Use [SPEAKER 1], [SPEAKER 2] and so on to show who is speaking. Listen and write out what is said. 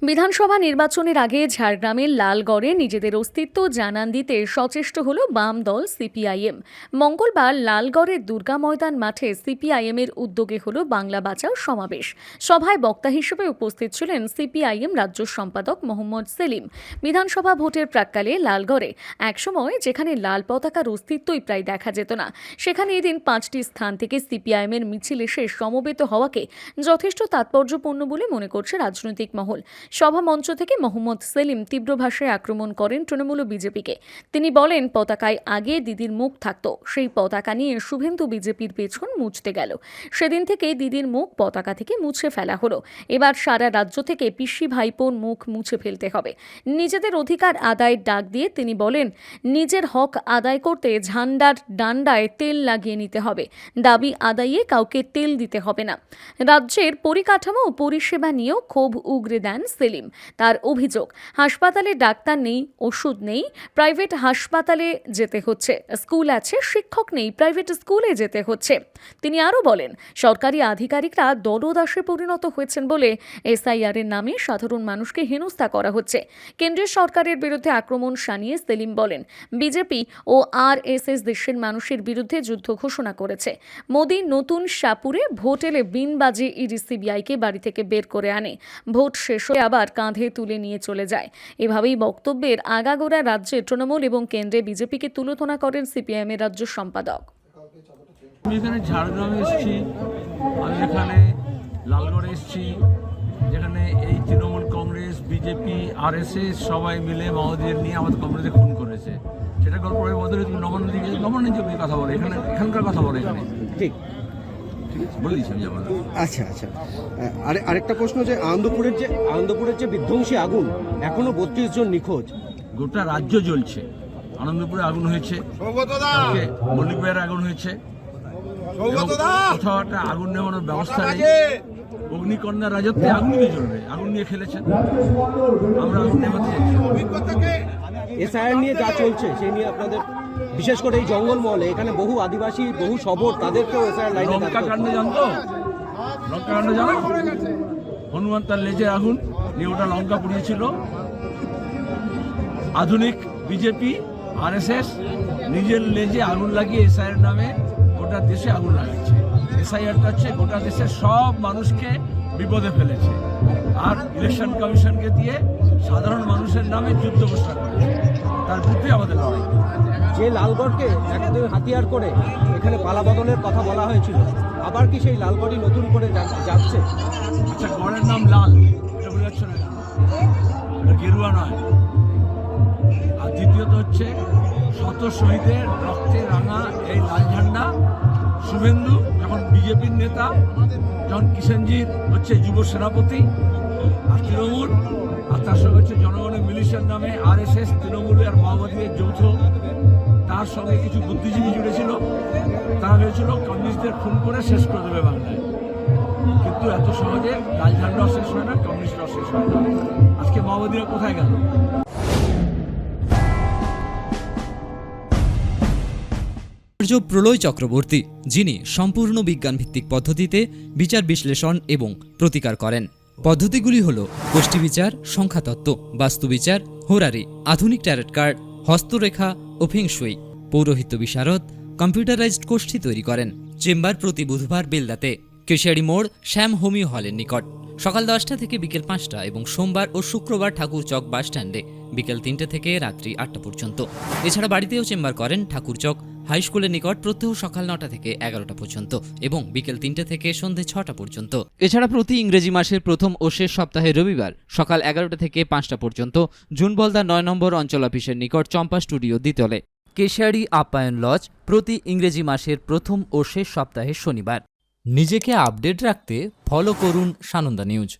[SPEAKER 1] বিধানসভা নির্বাচনের আগে ঝাড়গ্রামের লালগড়ে নিজেদের অস্তিত্ব জানান দিতে সচেষ্ট হল বাম দল সিপিআইএম। মঙ্গলবার লালগড়ের দুর্গা ময়দান মাঠে সিপিআইএমের উদ্যোগে হল বাংলা বাঁচাও সমাবেশ। সভায় বক্তা হিসেবে উপস্থিত ছিলেন সিপিআইএম রাজ্য সম্পাদক মোহাম্মদ সেলিম। বিধানসভা ভোটের প্রাক্কালে লালগড়ে একসময় যেখানে লাল পতাকার অস্তিত্বই প্রায় দেখা যেত না, সেখানে এদিন 5টি স্থান থেকে সিপিআইএমের মিছিল এসে সমবেত হওয়াকে যথেষ্ট তাৎপর্যপূর্ণ বলে মনে করছে রাজনৈতিক মহল। সভা মঞ্চ থেকে মোহাম্মদ সেলিম তীব্র ভাষায় আক্রমণ করেন তৃণমূল ও বিজেপিকে। তিনি বলেন, পতাকায় আগে দিদির মুখ থাকত, সেই পতাকা নিয়ে শুভেন্দু বিজেপির পেছন মুছতে গেল। সেদিন থেকে দিদির মুখ পতাকা থেকে মুছে ফেলা হলো। এবার সারা রাজ্য থেকে পিসি ভাইপোর মুখ মুছে ফেলতে হবে। নিজেদের অধিকার আদায়ের ডাক দিয়ে তিনি বলেন, নিজের হক আদায় করতে ঝান্ডার ডান্ডায় তেল লাগিয়ে নিতে হবে, দাবি আদায়ে কাউকে তেল দিতে হবে না। রাজ্যের পরিকাঠামো ও পরিষেবা নিয়েও ক্ষোভ উগরে দেন সেলিম। তার অভিযোগ, হাসপাতালে ডাক্তার নেই, ওষুধ নেই, প্রাইভেট হাসপাতালে যেতে হচ্ছে, স্কুল আছে, শিক্ষক নেই, প্রাইভেট স্কুলে যেতে হচ্ছে। তিনি আরও বলেন, সরকারি আধিকারিকরা দলদাসে পরিণত হয়েছেন বলে এসআইআরের নামে সাধারণ মানুষকে হেনস্থা করা হচ্ছে। কেন্দ্রীয় সরকারের বিরুদ্ধে আক্রমণ শানিয়ে সেলিম বলেন, বিজেপি ও আরএসএস দেশের মানুষের বিরুদ্ধে যুদ্ধ ঘোষণা করেছে। মোদি নতুন শাহপুরে ভোট এলে বিন বাজে ইডি সিবিআইকে বাড়ি থেকে বের করে আনে, ভোট শেষ হয়ে আবার কাঁধে তুলে নিয়ে চলে যায়। এভাবেই বক্তব্যের আগাগোড়া রাজ্যে তৃণমূল এবং কেন্দ্রে বিজেপিকে তুলোধনা করেন সিপিআইএমের রাজ্য সম্পাদক।
[SPEAKER 2] আমি এখানে ঝাড়গ্রামে এসেছি, আমি এখানে লালগড়ে এসেছি, যেখানে এই তৃণমূল কংগ্রেস, বিজেপি, আরএসএস সবাই মিলে মাওবাদীদের নিয়ে আমাদের কংগ্রেসে খুন করেছে। সেটা গল্পের বদলে তুমি নবান্নদিকে কথা বলে, এখানকার কথা বলে এখানে ঠিক বলে দিচ্ছি আমি।
[SPEAKER 3] আচ্ছা, আরেকটা প্রশ্ন, যে আনন্দপুরের যে বিধ্বংসী আগুন, এখনো 32 জন নিখোঁজ।
[SPEAKER 2] গোটা রাজ্য জ্বলছে। আনন্দপুরে আগুন হয়েছে, মল্লিকবাইয়ের আগুন হয়েছে, কোথাও একটা আগুন নেওয়ানোর ব্যবস্থা নেই। অগ্নিকন্যার রাজত্বে আগুন নিয়ে জ্বলবে, আগুন নিয়ে খেলেছেন। আমরা আগুন নেভাতে চাইছি।
[SPEAKER 3] এসআইআর নিয়ে যা চলছে সেই নিয়ে আপনাদের, বিশেষ করে এই জঙ্গলমহলে, এখানে বহু আদিবাসী, বহু শবর, তাদেরকেও এসআইআর লাইনে
[SPEAKER 2] লঙ্কা কাণ্ডে জানতো, লঙ্কা কাণ্ড জানো? হনুমান তার লেজে আগুন নিয়ে ওটা লঙ্কা পুড়িয়েছিল। আধুনিক বিজেপি, আরএসএস নিজের লেজে আগুন লাগিয়ে এসআইআর নামে গোটা দেশে আগুন লাগাচ্ছে। এসআইআরটা হচ্ছে গোটা দেশের সব মানুষকে বিপদে ফেলেছে, আর ইলেকশন কমিশনকে দিয়ে সাধারণ মানুষের নামে যুদ্ধ ঘোষণা করেছে। তার বিরুদ্ধে আমাদের লড়াই।
[SPEAKER 3] যে লালগড়কে একদম হাতিয়ার করে এখানে পালা বদলের কথা বলা হয়েছিল, আবার কি সেই লালগড়ই নতুন করে যাচ্ছে?
[SPEAKER 2] আচ্ছা, গড়ের নাম লাল, এটা বোঝা যাচ্ছে না, এটা গেরুয়া নয়। আর দ্বিতীয়ত হচ্ছে, শত শহীদের রক্তে রাঙা এই লাল ঝান্ডা শুভেন্দু যখন বিজেপির নেতা, যখন কিষেনজির হচ্ছে যুব সেনাপতি, আর তৃণমূল, আর তার সঙ্গে হচ্ছে জনগণের মিলিশিয়ার নামে আরএসএস, তৃণমূল আর মাওবাদীদের যৌথ, তার সঙ্গে কিছু বুদ্ধিজীবী জুড়েছিল। তারা ভেবেছিল কমিউনিস্টদের খুন করে শেষ করে দেবে বাংলায়। কিন্তু এত সহজে লাল ঝান্ডা শেষ হয় না, কমিউনিস্টরা শেষ হয় না। আজকে মাওবাদীরা কোথায় গেল?
[SPEAKER 4] প্রলয় চক্রবর্তী, যিনি সম্পূর্ণ বিজ্ঞানভিত্তিক পদ্ধতিতে বিচার বিশ্লেষণ এবং প্রতিকার করেন। পদ্ধতিগুলি হল গোষ্ঠী বিচার, সংখ্যাতত্ত্ব, বাস্তুবিচার, হোরারি, আধুনিক ট্যারট কার্ড, হস্তরেখা ও ফেংশুই। পৌরোহিত্য বিশারদ, কম্পিউটারাইজড গোষ্ঠী তৈরি করেন। চেম্বার প্রতি বুধবার বেলদাতে, কেশিয়ারি মোড়, শ্যাম হোমিও হলের নিকট, সকাল 10টা থেকে বিকেল 5টা এবং সোমবার ও শুক্রবার ঠাকুরচক বাস স্ট্যান্ডে বিকেল 3টে থেকে রাত্রি 8টা পর্যন্ত। এছাড়া বাড়িতেও চেম্বার করেন ঠাকুরচক হাই স্কুলের নিকট প্রত্যহ সকাল 9টা থেকে 11টা পর্যন্ত এবং বিকেল 3টে থেকে সন্ধে 6টা পর্যন্ত। এছাড়া প্রতি ইংরেজি মাসের প্রথম ও শেষ সপ্তাহে রবিবার সকাল 11টা থেকে 5টা পর্যন্ত জুনবলদা 9 নম্বর অঞ্চল অফিসের নিকট চম্পা স্টুডিও দ্বিতলে। কেশিয়ারি আপ্যায়ন লজ প্রতি ইংরেজি মাসের প্রথম ও শেষ সপ্তাহে শনিবার। নিজেকে আপডেট রাখতে ফলো করুন সানন্দা নিউজ।